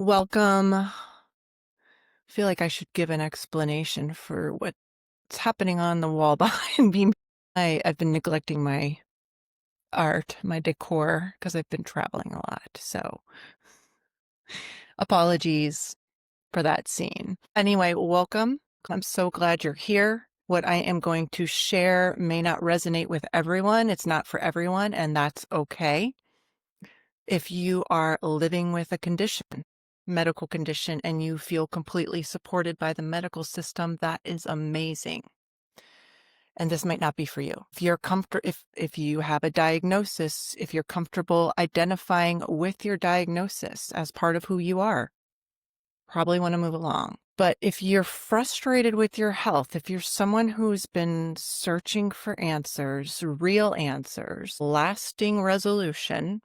Welcome. I feel like I should give an explanation for what's happening on the wall behind me. I've been neglecting my art, my decor, because I've been traveling a lot. So apologies for that scene. Anyway, welcome. I'm so glad you're here. What I am going to share may not resonate with everyone. It's not for everyone, and that's okay. If you are living with a condition, medical condition, and you feel completely supported by the medical system, that is amazing. And this might not be for you. If you're comfortable, if you have a diagnosis, if you're comfortable identifying with your diagnosis as part of who you are, probably want to move along. But if you're frustrated with your health, if you're someone who's been searching for answers, real answers, lasting resolution,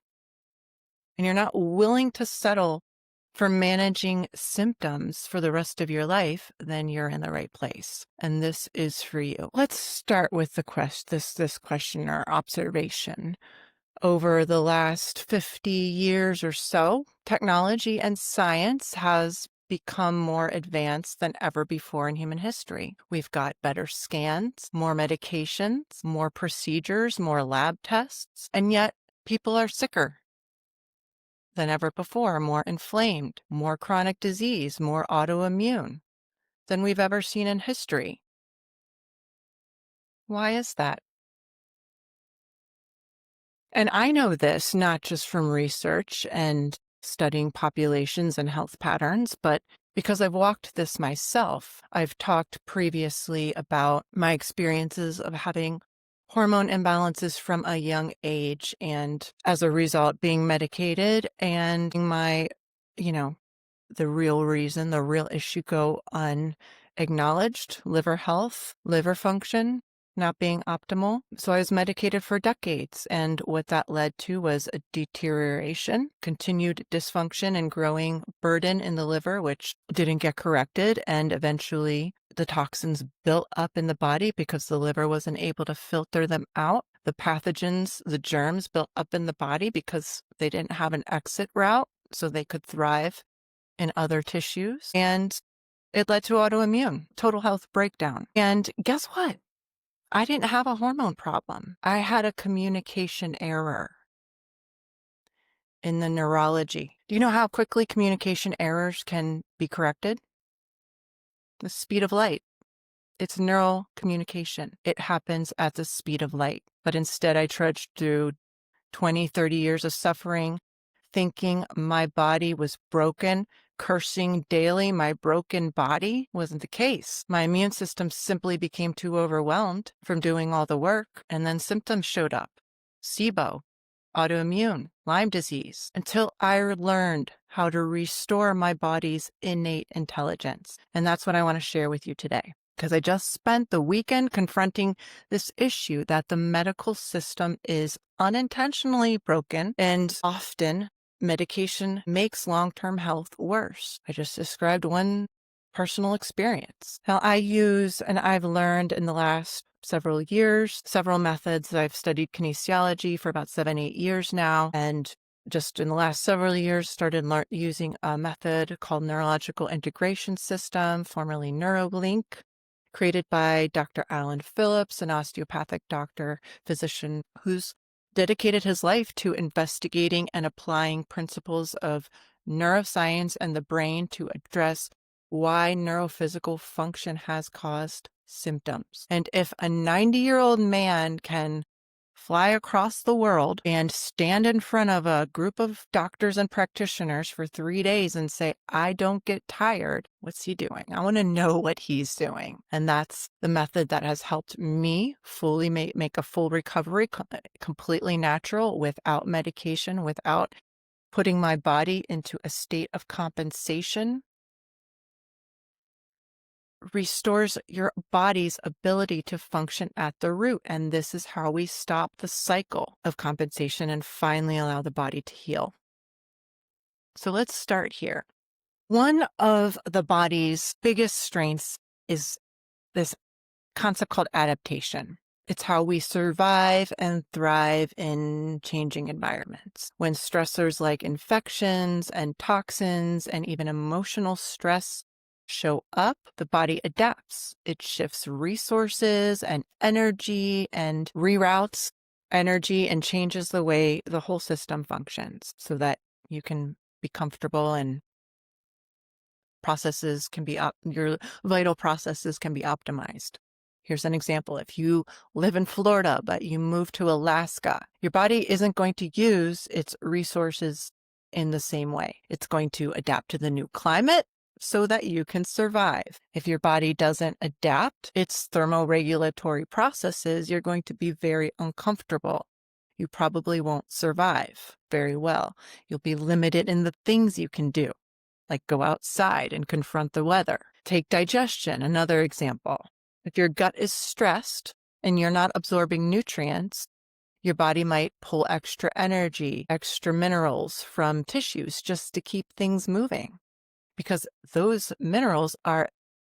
and you're not willing to settle for managing symptoms for the rest of your life, then you're in the right place. And this is for you. Let's start with this question or observation. Over the last 50 years or so, technology and science has become more advanced than ever before in human history. We've got better scans, more medications, more procedures, more lab tests, and yet people are sicker than ever before, more inflamed, more chronic disease, more autoimmune than we've ever seen in history. Why is that? And I know this not just from research and studying populations and health patterns, but because I've walked this myself. I've talked previously about my experiences of having hormone imbalances from a young age, and as a result, being medicated and my, you know, the real reason, the real issue go unacknowledged: liver health, liver function not being optimal. So I was medicated for decades, and what that led to was a deterioration, continued dysfunction, and growing burden in the liver, which didn't get corrected, and eventually the toxins built up in the body because the liver wasn't able to filter them out. The pathogens, the germs built up in the body because they didn't have an exit route so they could thrive in other tissues. And it led to autoimmune, total health breakdown. And guess what? I didn't have a hormone problem. I had a communication error in the neurology. Do you know how quickly communication errors can be corrected? The speed of light. It's neural communication. It happens at the speed of light. But instead, I trudged through 20, 30 years of suffering, thinking my body was broken, cursing daily my broken body. Wasn't the case. My immune system simply became too overwhelmed from doing all the work, and then symptoms showed up. SIBO, autoimmune, Lyme disease, until I learned how to restore my body's innate intelligence. And that's what I want to share with you today, because I just spent the weekend confronting this issue that the medical system is unintentionally broken, and often medication makes long-term health worse. I just described one personal experience. Now, I use, and I've learned in the last several years, several methods. I've studied kinesiology for about 7-8 years now, and just in the last several years started using a method called neurological integration system, formerly Neurolink, created by Dr. Alan Phillips, an osteopathic doctor, physician who's dedicated his life to investigating and applying principles of neuroscience and the brain to address why neurophysical function has caused symptoms. And if a 90-year-old man can fly across the world and stand in front of a group of doctors and practitioners for 3 days and say, I don't get tired, what's he doing? I want to know what he's doing. And that's the method that has helped me fully make a full recovery, completely natural, without medication, without putting my body into a state of compensation. Restores your body's ability to function at the root. And this is how we stop the cycle of compensation and finally allow the body to heal. So let's start here. One of the body's biggest strengths is this concept called adaptation. It's how we survive and thrive in changing environments. When stressors like infections and toxins and even emotional stress show up, the body adapts. It shifts resources and energy and reroutes energy and changes the way the whole system functions so that you can be comfortable and your vital processes can be optimized. Here's an example. If you live in Florida, but you move to Alaska, your body isn't going to use its resources in the same way. It's going to adapt to the new climate so that you can survive. If your body doesn't adapt its thermoregulatory processes, you're going to be very uncomfortable. You probably won't survive very well. You'll be limited in the things you can do, like go outside and confront the weather. Take digestion, another example. If your gut is stressed and you're not absorbing nutrients, your body might pull extra energy, extra minerals from tissues just to keep things moving, because those minerals are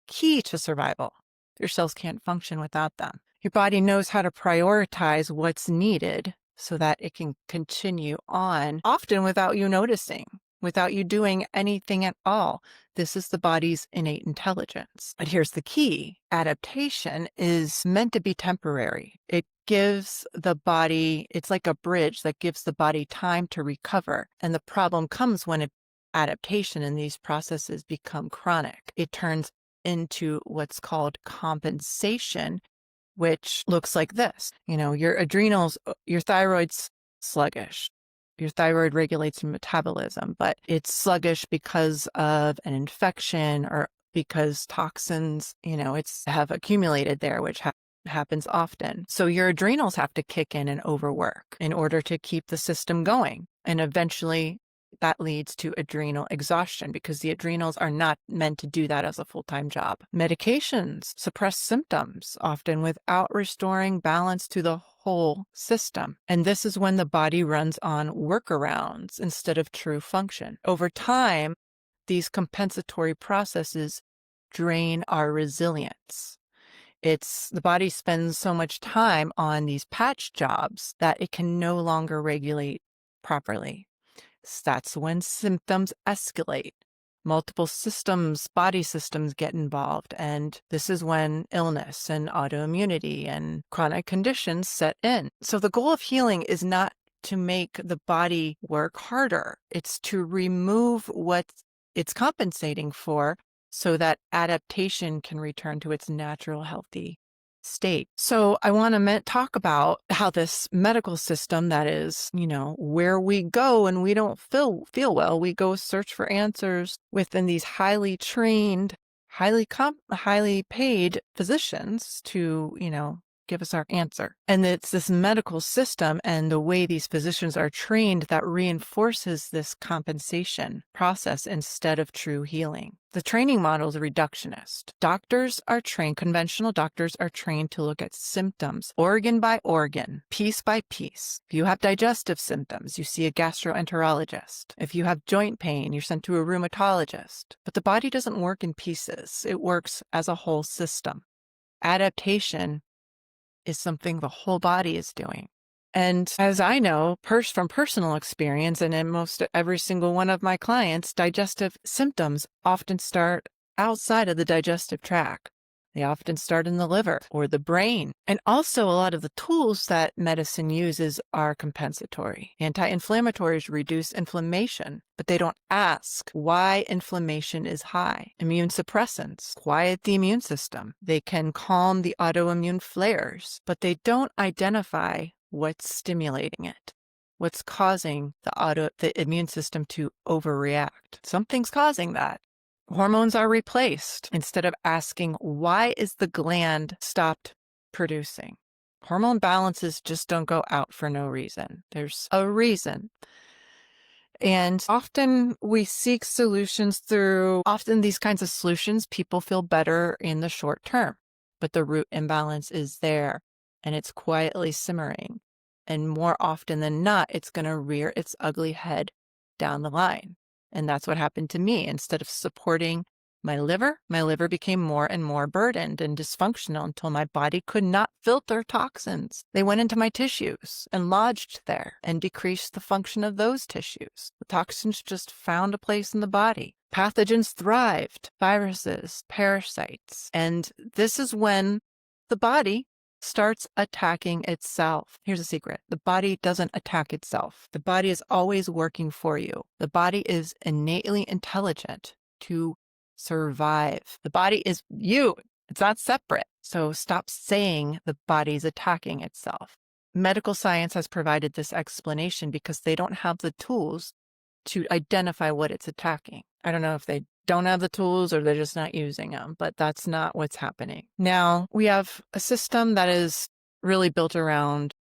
key to survival. Your cells can't function without them. Your body knows how to prioritize what's needed so that it can continue on, often without you noticing, without you doing anything at all. This is the body's innate intelligence. But here's the key. Adaptation is meant to be temporary. It gives the body, it's like a bridge that gives the body time to recover. And the problem comes when adaptation in these processes become chronic. It turns into what's called compensation, which looks like this. Your adrenals, your thyroid's sluggish. Your thyroid regulates your metabolism, but it's sluggish because of an infection or because toxins, have accumulated there, which happens often. So your adrenals have to kick in and overwork in order to keep the system going. And eventually that leads to adrenal exhaustion because the adrenals are not meant to do that as a full-time job. Medications suppress symptoms, often without restoring balance to the whole system. And this is when the body runs on workarounds instead of true function. Over time, these compensatory processes drain our resilience. The body spends so much time on these patch jobs that it can no longer regulate properly. That's when symptoms escalate. Multiple body systems get involved, and this is when illness and autoimmunity and chronic conditions set in. So the goal of healing is not to make the body work harder. It's to remove what it's compensating for so that adaptation can return to its natural, healthy state. So I want to talk about how this medical system, that is, where we go and we don't feel well, we go search for answers within these highly trained, highly paid physicians to, give us our answer. And it's this medical system and the way these physicians are trained that reinforces this compensation process instead of true healing. The training model is reductionist. Conventional doctors are trained to look at symptoms, organ by organ, piece by piece. If you have digestive symptoms, you see a gastroenterologist. If you have joint pain, you're sent to a rheumatologist. But the body doesn't work in pieces. It works as a whole system. Adaptation is something the whole body is doing. And as I know from personal experience, and in most every single one of my clients, digestive symptoms often start outside of the digestive tract. They often start in the liver or the brain. And also a lot of the tools that medicine uses are compensatory. Anti-inflammatories reduce inflammation, but they don't ask why inflammation is high. Immune suppressants quiet the immune system. They can calm the autoimmune flares, but they don't identify what's stimulating it. What's causing the immune system to overreact? Something's causing that. Hormones are replaced instead of asking, why is the gland stopped producing? Hormone balances just don't go out for no reason. There's a reason. And often we seek solutions often these kinds of solutions, people feel better in the short term, but the root imbalance is there and it's quietly simmering. And more often than not, it's going to rear its ugly head down the line. And that's what happened to me. Instead of supporting My liver became more and more burdened and dysfunctional until my body could not filter toxins. They went into my tissues and lodged there and decreased the function of those tissues. The toxins just found a place in the body. Pathogens thrived, viruses, parasites, and this is when the body starts attacking itself. Here's a secret. The body doesn't attack itself. The body is always working for you. The body is innately intelligent to survive. The body is you. It's not separate. So stop saying the body's attacking itself. Medical science has provided this explanation because they don't have the tools to identify what it's attacking. I don't know if they don't have the tools or they're just not using them, but that's not what's happening. Now, we have a system that is really built around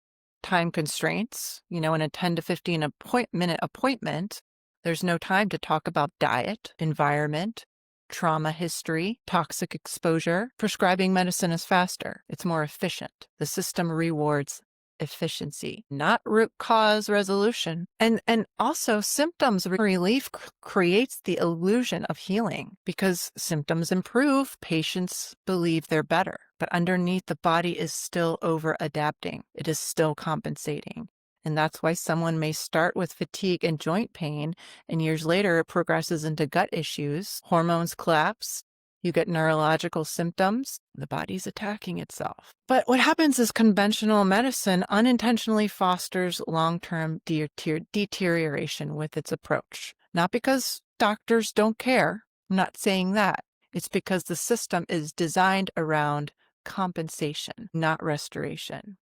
time constraints. In a 10 to 15 minute appointment, there's no time to talk about diet, environment, trauma history, toxic exposure. Prescribing medicine is faster. It's more efficient. The system rewards efficiency, not root cause resolution. And also symptoms relief creates the illusion of healing. Because symptoms improve, patients believe they're better. But underneath, the body is still over adapting. It is still compensating. And that's why someone may start with fatigue and joint pain, and years later it progresses into gut issues, hormones collapse, you get neurological symptoms, the body's attacking itself. But what happens is conventional medicine unintentionally fosters long-term deterioration with its approach. Not because doctors don't care, I'm not saying that. It's because the system is designed around compensation, not restoration.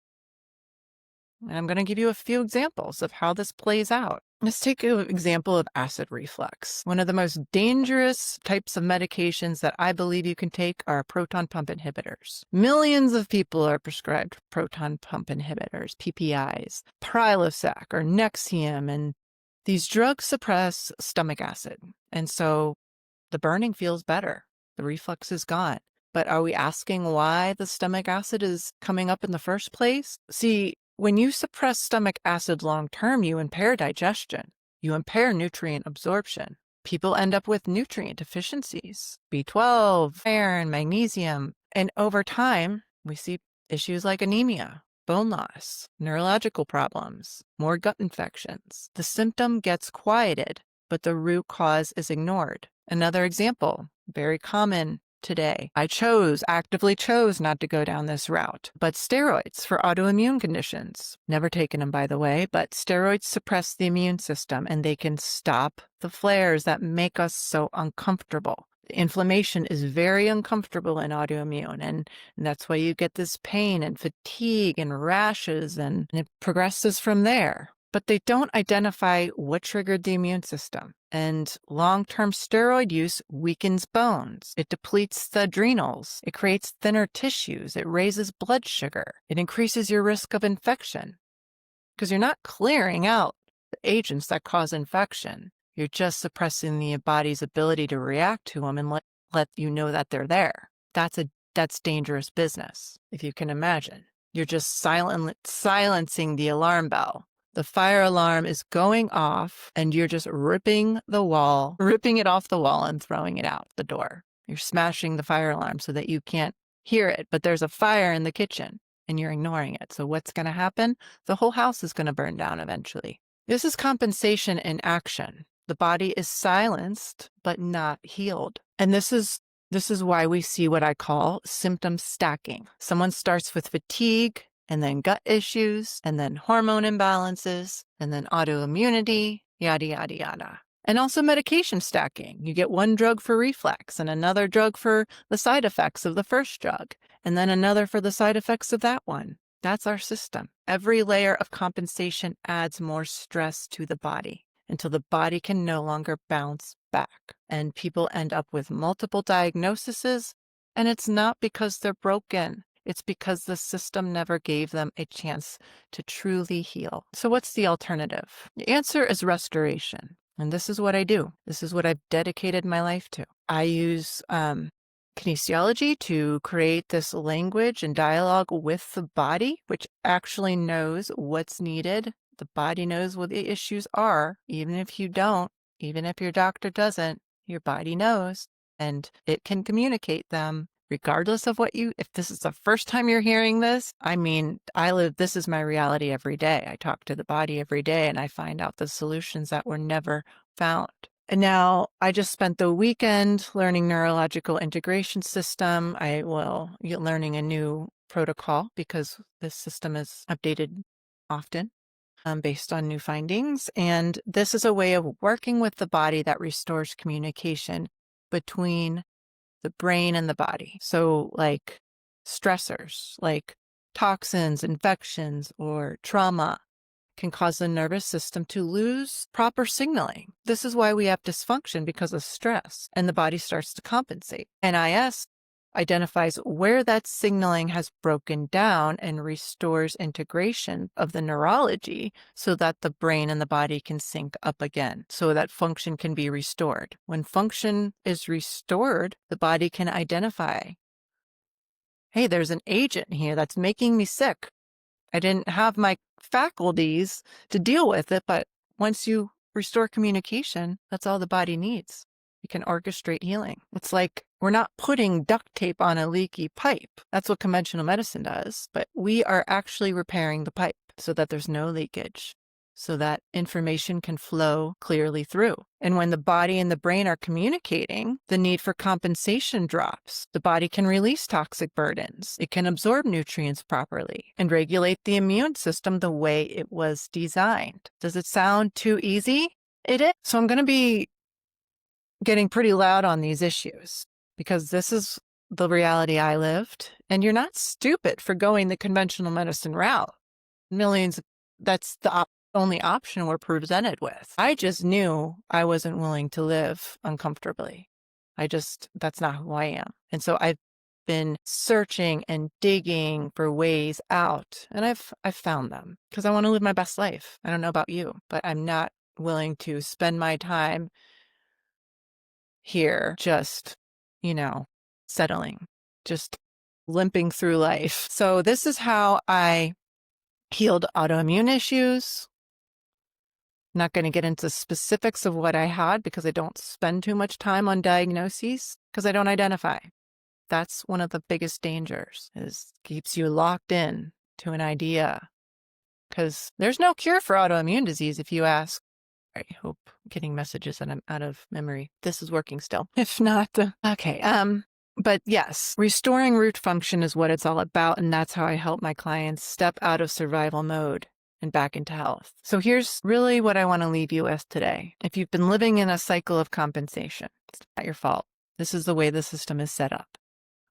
And I'm going to give you a few examples of how this plays out. Let's take an example of acid reflux. One of the most dangerous types of medications that I believe you can take are proton pump inhibitors. Millions of people are prescribed proton pump inhibitors, PPIs, Prilosec or Nexium, and these drugs suppress stomach acid. And so the burning feels better. The reflux is gone. But are we asking why the stomach acid is coming up in the first place? See, when you suppress stomach acid long-term, you impair digestion. You impair nutrient absorption. People end up with nutrient deficiencies, B12, iron, magnesium. And over time, we see issues like anemia, bone loss, neurological problems, more gut infections. The symptom gets quieted, but the root cause is ignored. Another example, very common today. I actively chose not to go down this route. But steroids for autoimmune conditions, never taken them by the way, but steroids suppress the immune system and they can stop the flares that make us so uncomfortable. Inflammation is very uncomfortable in autoimmune, and that's why you get this pain and fatigue and rashes, and it progresses from there. But they don't identify what triggered the immune system. And long-term steroid use weakens bones. It depletes the adrenals. It creates thinner tissues. It raises blood sugar. It increases your risk of infection because you're not clearing out the agents that cause infection. You're just suppressing the body's ability to react to them and let you know that they're there. That's dangerous business, if you can imagine. You're just silencing the alarm bell. The fire alarm is going off and you're just ripping it off the wall and throwing it out the door. You're smashing the fire alarm so that you can't hear it, but there's a fire in the kitchen and you're ignoring it. So what's going to happen? The whole house is going to burn down eventually. This is compensation in action. The body is silenced, but not healed. And this is why we see what I call symptom stacking. Someone starts with fatigue, and then gut issues, and then hormone imbalances, and then autoimmunity, yada, yada, yada. And also medication stacking. You get one drug for reflux and another drug for the side effects of the first drug, and then another for the side effects of that one. That's our system. Every layer of compensation adds more stress to the body until the body can no longer bounce back. And people end up with multiple diagnoses, and it's not because they're broken. It's because the system never gave them a chance to truly heal. So what's the alternative? The answer is restoration. And this is what I do. This is what I've dedicated my life to. I use kinesiology to create this language and dialogue with the body, which actually knows what's needed. The body knows what the issues are, even if you don't, even if your doctor doesn't, your body knows. and it can communicate them regardless of if this is the first time you're hearing this. I mean, this is my reality every day. I talk to the body every day and I find out the solutions that were never found. And now I just spent the weekend learning neurological integration system. Learning a new protocol because this system is updated often based on new findings. And this is a way of working with the body that restores communication between the brain and the body. So like stressors, like toxins, infections, or trauma can cause the nervous system to lose proper signaling. This is why we have dysfunction because of stress, and the body starts to compensate. NIS identifies where that signaling has broken down and restores integration of the neurology so that the brain and the body can sync up again, so that function can be restored. When function is restored, the body can identify, hey, there's an agent here that's making me sick. I didn't have my faculties to deal with it, but once you restore communication, that's all the body needs. You can orchestrate healing. It's like we're not putting duct tape on a leaky pipe. That's what conventional medicine does, but we are actually repairing the pipe so that there's no leakage, so that information can flow clearly through. And when the body and the brain are communicating, the need for compensation drops. The body can release toxic burdens. It can absorb nutrients properly and regulate the immune system the way it was designed. Does it sound too easy? It is. So I'm going to be getting pretty loud on these issues because this is the reality I lived. And you're not stupid for going the conventional medicine route. That's the only option we're presented with. I just knew I wasn't willing to live uncomfortably. That's not who I am. And so I've been searching and digging for ways out, and I've found them because I want to live my best life. I don't know about you, but I'm not willing to spend my time here just, settling, just limping through life. So this is how I healed autoimmune issues. Not going to get into specifics of what I had because I don't spend too much time on diagnoses because I don't identify. That's one of the biggest dangers, is keeps you locked in to an idea because there's no cure for autoimmune disease if you ask. I hope I'm getting messages that I'm out of memory. This is working still. If not, okay. But yes, restoring root function is what it's all about. And that's how I help my clients step out of survival mode and back into health. So here's really what I want to leave you with today. If you've been living in a cycle of compensation, it's not your fault. This is the way the system is set up.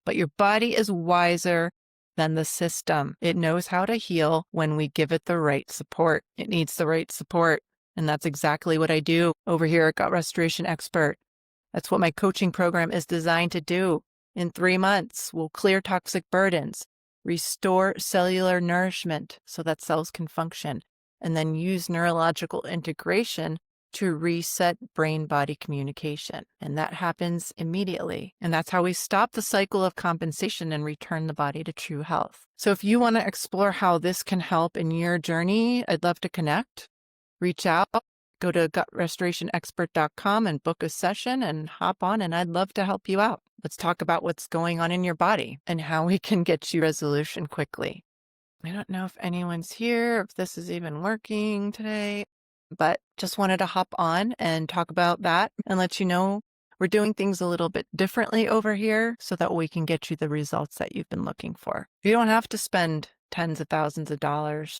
But your body is wiser than the system. It knows how to heal when we give it the right support. It needs the right support. And that's exactly what I do over here at Gut Restoration Expert. That's what my coaching program is designed to do. In 3 months, we'll clear toxic burdens, restore cellular nourishment so that cells can function, and then use neurological integration to reset brain-body communication. And that happens immediately. And that's how we stop the cycle of compensation and return the body to true health. So if you want to explore how this can help in your journey, I'd love to connect. Reach out, go to gutrestorationexpert.com and book a session and hop on, and I'd love to help you out. Let's talk about what's going on in your body and how we can get you resolution quickly. I don't know if anyone's here, if this is even working today, but just wanted to hop on and talk about that and let you know we're doing things a little bit differently over here so that we can get you the results that you've been looking for. You don't have to spend tens of thousands of dollars,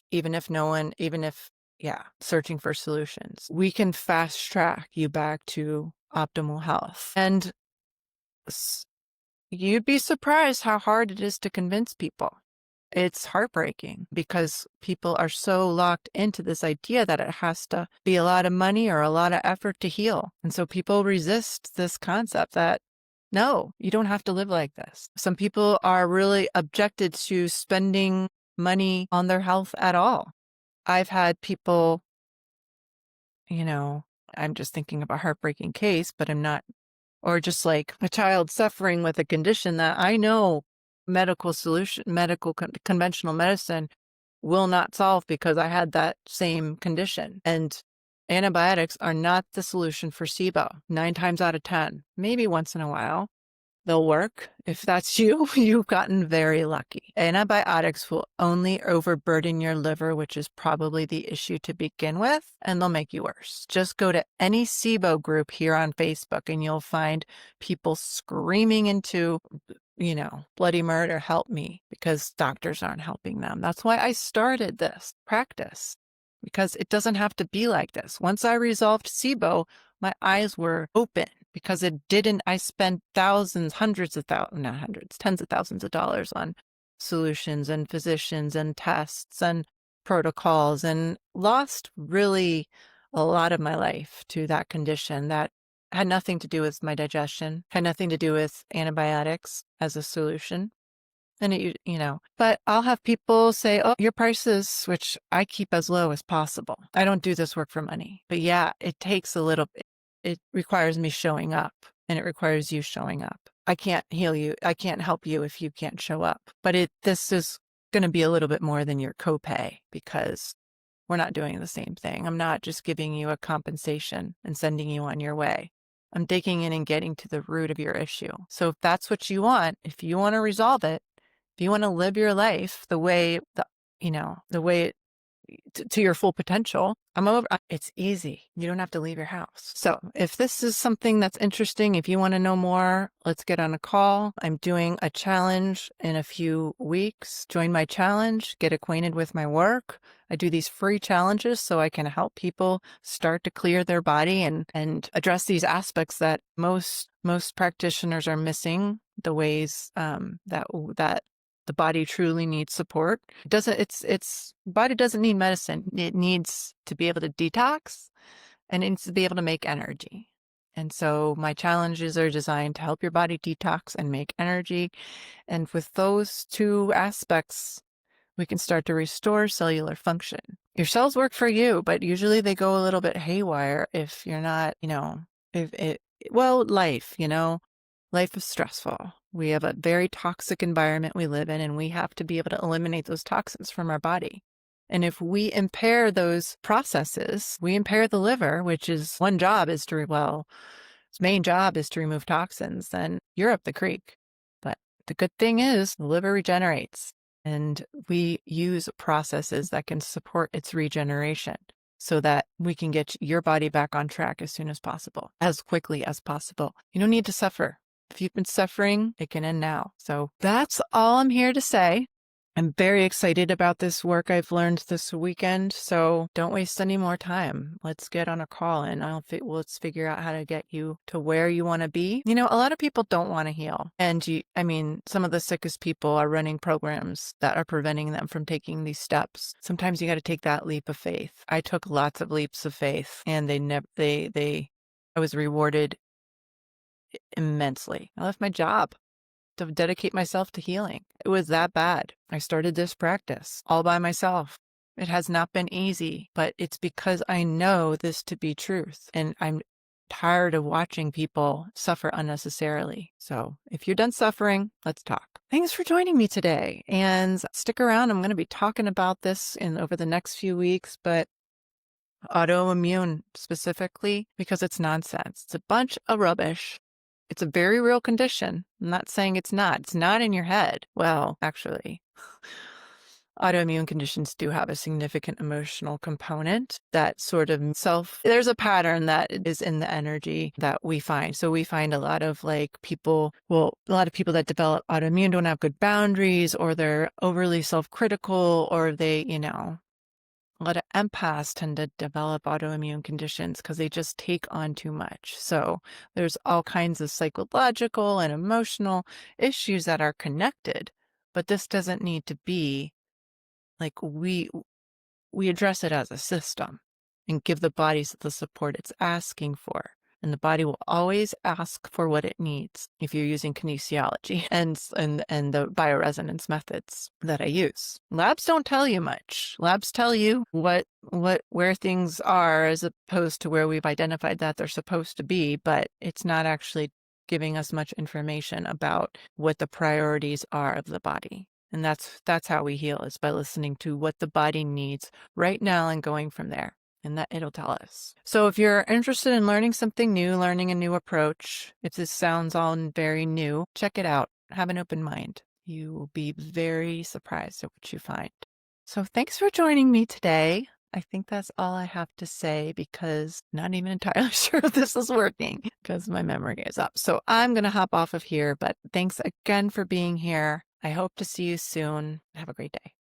searching for solutions. We can fast track you back to optimal health. And you'd be surprised how hard it is to convince people. It's heartbreaking because people are so locked into this idea that it has to be a lot of money or a lot of effort to heal. And so people resist this concept that, no, you don't have to live like this. Some people are really objected to spending money on their health at all. I've had people, I'm just thinking of a heartbreaking case, but I'm not, or just like a child suffering with a condition that I know conventional medicine will not solve because I had that same condition. And Antibiotics are not the solution for SIBO. 9 times out of 10, maybe once in a while, they'll work. If that's you, you've gotten very lucky. Antibiotics will only overburden your liver, which is probably the issue to begin with, and they'll make you worse. Just go to any SIBO group here on Facebook and you'll find people screaming into, bloody murder, help me, because doctors aren't helping them. That's why I started this practice, because it doesn't have to be like this. Once I resolved SIBO, my eyes were open because it didn't. I spent thousands, hundreds of thousands, not hundreds, tens of thousands of dollars on solutions and physicians and tests and protocols, and lost really a lot of my life to that condition that had nothing to do with my digestion, had nothing to do with antibiotics as a solution. And but I'll have people say, oh, your prices, which I keep as low as possible. I don't do this work for money. But yeah, it takes a little bit. It requires me showing up, and it requires you showing up. I can't heal you. I can't help you if you can't show up. But this is going to be a little bit more than your copay, because we're not doing the same thing. I'm not just giving you a compensation and sending you on your way. I'm digging in and getting to the root of your issue. So if that's what you want, if you want to resolve it, if you want to live your life the way to your full potential, it's easy. You don't have to leave your house. So if this is something that's interesting, if you want to know more, let's get on a call. I'm doing a challenge in a few weeks. Join my challenge, get acquainted with my work. I do these free challenges so I can help people start to clear their body and address these aspects that most practitioners are missing, the ways that the body truly needs support. Body doesn't need medicine. It needs to be able to detox, and it needs to be able to make energy. And so my challenges are designed to help your body detox and make energy. And with those two aspects, we can start to restore cellular function. Your cells work for you, but usually they go a little bit haywire if you're not, life, life is stressful. We have a very toxic environment we live in, and we have to be able to eliminate those toxins from our body. And if we impair those processes, we impair the liver, which is its main job is to remove toxins, then you're up the creek. But the good thing is the liver regenerates, and we use processes that can support its regeneration so that we can get your body back on track as soon as possible, as quickly as possible. You don't need to suffer. If you've been suffering, it can end now. So that's all I'm here to say. I'm very excited about this work I've learned this weekend, so don't waste any more time. Let's get on a call and let's figure out how to get you to where you want to be. A lot of people don't want to heal. And some of the sickest people are running programs that are preventing them from taking these steps. Sometimes you got to take that leap of faith. I took lots of leaps of faith, and I was rewarded immensely. I left my job to dedicate myself to healing. It was that bad. I started this practice all by myself. It has not been easy, but it's because I know this to be truth, and I'm tired of watching people suffer unnecessarily. So if you're done suffering, let's talk. Thanks for joining me today, and stick around. I'm going to be talking about this over the next few weeks, but autoimmune specifically, because it's nonsense. It's a bunch of rubbish. It's a very real condition. I'm not saying it's not. It's not in your head. Well, actually, autoimmune conditions do have a significant emotional component that sort of there's a pattern that is in the energy that we find. So we find a lot of people that develop autoimmune don't have good boundaries, or they're overly self-critical, or they, a lot of empaths tend to develop autoimmune conditions because they just take on too much. So there's all kinds of psychological and emotional issues that are connected, but this doesn't need to be we address it as a system and give the body the support it's asking for. And the body will always ask for what it needs if you're using kinesiology and the bioresonance methods that I use. Labs don't tell you much. Labs tell you where things are as opposed to where we've identified that they're supposed to be, but it's not actually giving us much information about what the priorities are of the body. And that's how we heal, is by listening to what the body needs right now and going from there. and that it'll tell us. So if you're interested in learning something new, learning a new approach, if this sounds all very new, check it out. Have an open mind. You will be very surprised at what you find. So thanks for joining me today. I think that's all I have to say because I'm not even entirely sure if this is working because my memory is up. So I'm going to hop off of here, but thanks again for being here. I hope to see you soon. Have a great day.